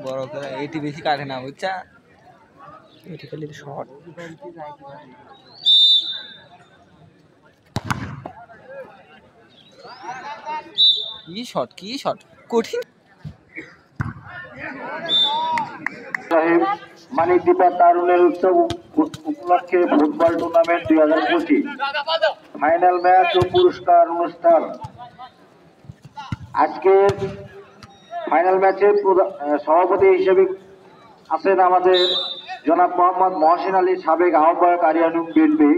বড় করে এটি বেশি কাটে না বুঝছা এটি খালি শর্ট কি শট কঠিন মানিক দীপা তারুণের উৎসব উপলক্ষে ফুটবল টুর্নামেন্ট 2025 ফাইনাল ম্যাচ ও পুরস্কার অনুষ্ঠান। আজকে ফাইনাল ম্যাচে সভাপতি হিসেবে আছেন আমাদের জনাব মোহাম্মদ মহসিন আলী, সাবেক আহ্বায়ক আরিয়ানুম বিএনপি,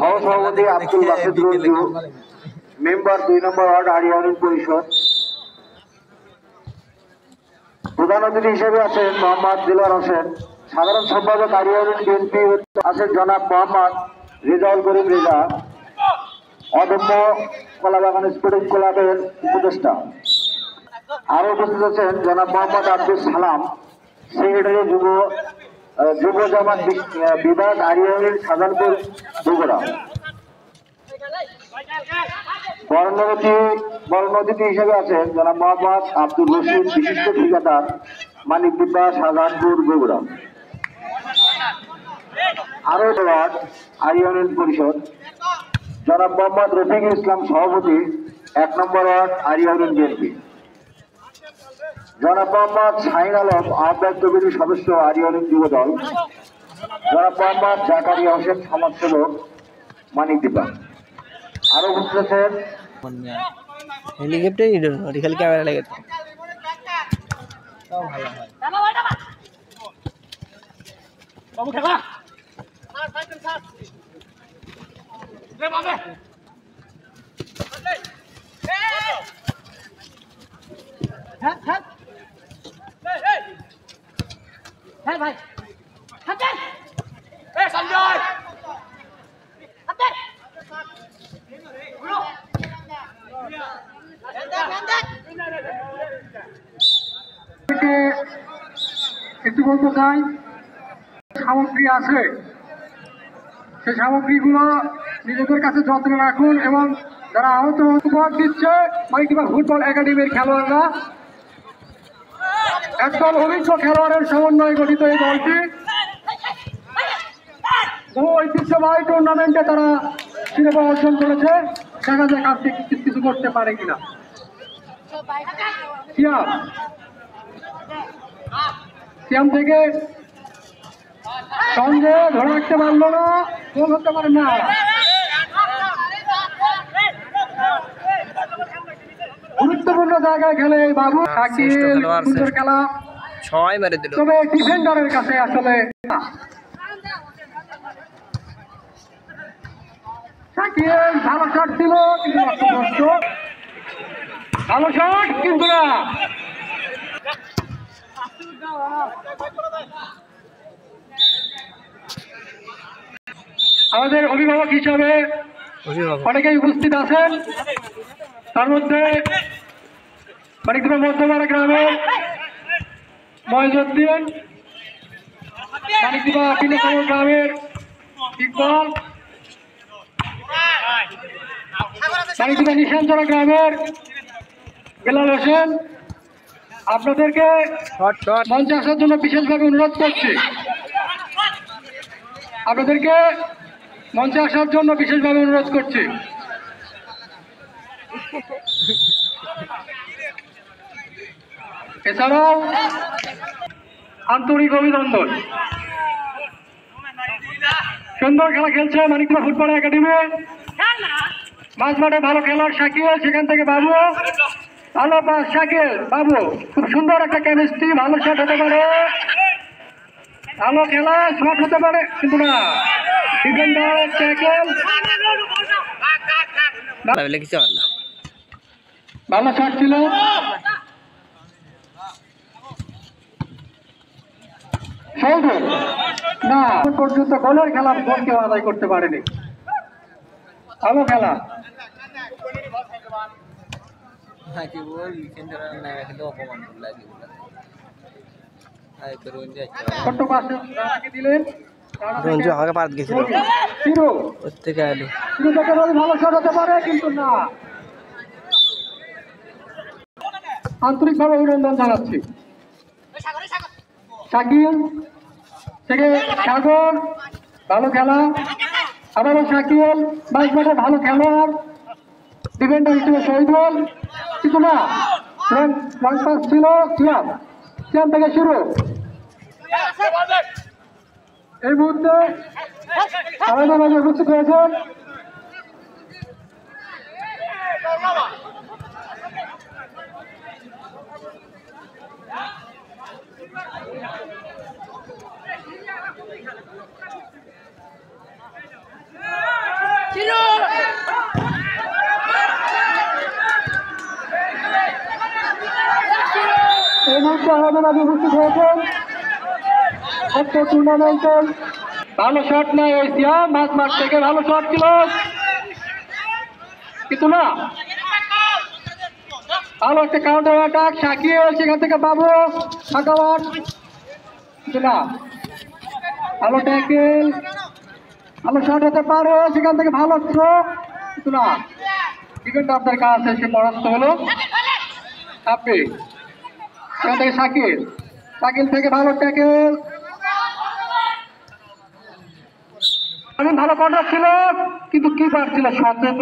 সহসভাপতি আব্দুল বাসেদ রঞ্জু, মেম্বার 2 নম্বর ওয়ার্ড আরিয়ানুম পরিষদ। প্রধান অতিথি হিসেবে আছেন মোহাম্মদ দিলওয়ার হোসেন, সাধারণ সম্পাদক আরিয়ানুম বিএনপি আছেন জনাব মোহাম্মদ রেজাউল করিম রেজা, অদম্য কলাবাগান স্পোর্টিং ক্লাবের উপদেষ্টা। আরো উপস্থিত আছেন জনাব মোহাম্মদ আব্দুল সালাম, সেক্রেটারি যুব জামাত বিভাগ আরিয়ানুম সাজানপুর বগুড়া। বরণ অতিথি হিসেবে আছেন জনাব মোহাম্মদ আব্দুল রশিদ, বিশিষ্ট ঠিকাদার, মানিক দীপা, শাহজাহানপুর বগুড়া। আরো ওয়ার্ড আরিয়ানুম পরিষদ জনাব মোহাম্মদ রফিকুল ইসলাম, সভাপতি 1 নম্বর ওয়ার্ড আরিয়ানুম বিএনপি। জনাব মোহাম্মদ শাহিন আলম, আহ্বায়ক কমিটির সদস্য আরিয়ানুম যুবদল। জনাব মোহাম্মদ জাকারিয়া হোসেন, সমাজসেবক, মানিক দীপা। আরো উপস্থিত আছেন হেলিকপ্টার খালি ক্যামেরা লেগে ভাই সঞ্জয় একটু বলতে চাই, সামগ্রী আছে সেই সামগ্রীগুলো নিজেদের কাছে যত্ন রাখুন এবং যারা আহত উপহার দিচ্ছে মানিক দীপা ফুটবল একাডেমির খেলোয়াড়রা, একদল অভিজ্ঞ খেলোয়াড়ের সমন্বয়ে গঠিত এই দলটি বহু ঐতিহ্যবাহী টুর্নামেন্টে তারা শিরোপা অর্জন করেছে। দেখা যাক আজকে কিছু করতে পারে কিনা। সিয়াম থেকে সঞ্জয় ধরে রাখতে পারলো না, গোল হতে পারে না। গুরুত্বপূর্ণ জায়গায় খেলে এই বাবু শাকিল, সুন্দর খেলা, 6 মেরে দিল, তবে ডিফেন্ডারের কাছে আসলে শাকিল ভালো শট ছিল কিন্তু নষ্ট, ভালো শট কিন্তু না। আমাদের অভিভাবক হিসাবে অনেকেই উপস্থিত আছেন, তার মধ্যে মানিক দীপা মধ্যপাড়া গ্রামের মহিজুদ্দিন, মানিক দীপা পিনাসাগর গ্রামের ইকবাল, মানিক দীপা নিশানচড়া গ্রামের বেলাল হোসেন। আপনাদেরকে মঞ্চে আসার জন্য বিশেষভাবে অনুরোধ করছি, আপনাদেরকে মঞ্চে আসার জন্য বিশেষভাবে অনুরোধ করছি। এছাড়াও আন্তরিক অভিনন্দন। সুন্দর খেলা খেলছে মানিক দীপা ফুটবল একাডেমি, মাঝ মাঠে ভালো খেলোয়াড় শাকিল, সেখান থেকে বাবু, ভালো পাস শাকিল, বাবু খুব সুন্দর একটা কেমিস্ট্রি, ভালো শট হতে পারে, ভালো খেলা, শট হতে পারে কিন্তু না। ডিফেন্ডার ট্যাকেল, ভালো শট ছিল, না পর্যন্ত গোলের খেলা গোল কেউ আদায় করতে পারেনি। ভালো খেলা, ছোট্ট পাশে দিলেন রঞ্জু আমাকে পার গেছিল হিরো ওর থেকে আলো হিরো থেকে ভালো শট হতে পারে কিন্তু না। আন্তরিকভাবে অভিনন্দন জানাচ্ছি শাকিল থেকে সাগর, ভালো খেলা। আবারও শাকিল বাইশ মাঠে ভালো খেলোয়াড়, ডিফেন্ডার হিসেবে শহীদুল, কিন্তু না লং পাস ছিল সিয়াম, সিয়াম থেকে শুরু। এই মুহূর্তে আমাদের মাঝে উপস্থিত হয়েছেন এই মুহূর্তে আমাদের মাঝে উপস্থিত হয়েছেন একটা টুর্নামেন্টের ভালো শট নাই ওই সিয়াম, মাঝ মাঠ থেকে ভালো শট ছিল কিন্তু না। ভালো একটা কাউন্টার অ্যাটাক শাকিল, সেখান থেকে বাবু ফাঁকা মাঠ কিন্তু না। ভালো ট্যাকেল, ভালো শট হতে পারে, সেখান থেকে ভালো থ্রো কিন্তু না। ডিফেন্ডারদের কাছে সে পরাস্ত হলো। আপনি সেখান থেকে শাকিল, শাকিল থেকে ভালো ট্যাকেল, অনেক ভালো কন্ট্রাক্ট ছিল কিন্তু কিপার ছিল সচেতন।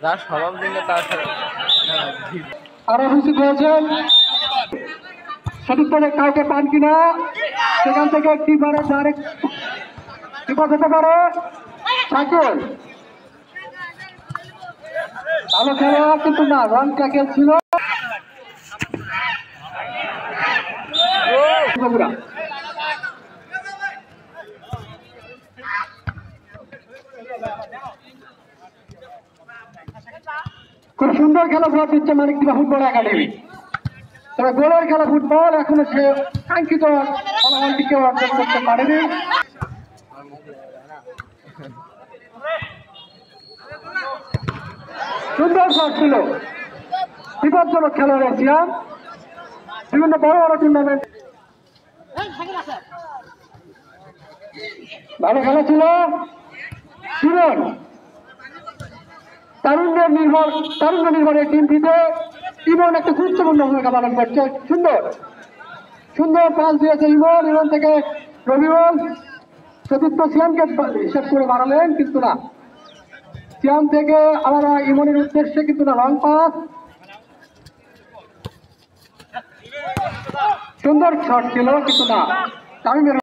যার স্বভাব দিলে তার আরো উপস্থিত হয়েছেন সঠিকভাবে কাউকে পান কিনা, সেখান থেকে কিপারের ডাইরেক্ট বিপদ হতে পারে। শাকিল ভালো খেলা কিন্তু না, রান ট্যাকেল ছিল। খুব সুন্দর খেলা ভোট দিচ্ছে মানিকদিঘা ফুটবল একাডেমি। তবে গোলের খেলা ফুটবল এখনো সে কাঙ্ক্ষিত ফলাফলটি কেউ অর্জন করতে পারেনি। সুন্দর শট ছিল, বিপজ্জনক খেলোয়াড় সিয়াম বিভিন্ন বড় বড় টুর্নামেন্ট ভালো খেলা ছিল। জীবন তারুণ্য নির্ভর এই টিমটিতে ইমন একটা গুরুত্বপূর্ণ ভূমিকা পালন করছে। সুন্দর সুন্দর পাস দিয়েছে ইমন, ইমন থেকে রবিউল চতুর্থ সিয়ামকে হিসাব করে বাড়ালেন কিন্তু না। সিয়াম থেকে আবার ইমনের উদ্দেশ্যে কিন্তু না, লং পাস, সুন্দর শট ছিল কিন্তু না। তামিমের